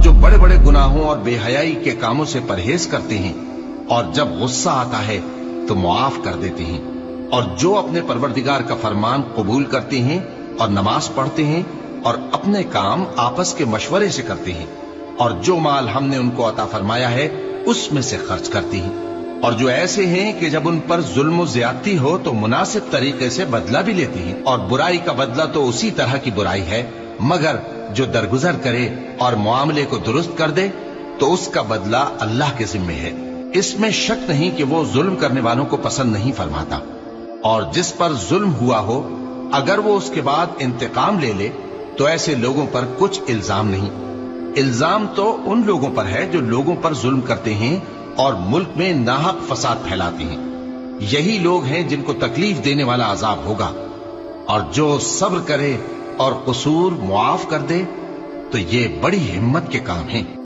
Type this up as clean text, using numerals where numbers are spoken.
जो बड़े बड़े गुनाहों और बेहयाई के कामों से परहेज करते हैं और जब गुस्सा आता है तो मुआफ कर देते हैं, और जो अपने परवरदिगार का फरमान कबूल करते हैं और नमाज पढ़ते हैं और अपने काम आपस के मशवरे से करते हैं, और जो माल हमने उनको अता फरमाया है उसमें से खर्च करते हैं, और जो ऐसे हैं कि जब उन पर जुल्म और ज्यादती हो तो मुनासिब तरीके से बदला भी लेते हैं, और बुराई का बदला तो उसी तरह की बुराई है, मगर जो दरगुजर करे और मामले को दुरुस्त कर दे तो उसका बदला अल्लाह के जिम्मे है। इसमें शक नहीं कि वो जुल्म करने वालों को पसंद नहीं फरमाता। और जिस पर जुल्म हुआ हो अगर वो उसके बाद इंतकाम ले ले तो ऐसे लोगों पर कुछ इल्जाम नहीं। इल्जाम तो उन लोगों पर है जो लोगों पर जुल्म करते हैं और मुल्क में नाहक फसाद फैलाते हैं। यही लोग हैं जिनको तकलीफ देने वाला अजाब होगा। और जो सब्र करे और कसूर मुआफ कर दे तो ये बड़ी हिम्मत के काम हैं।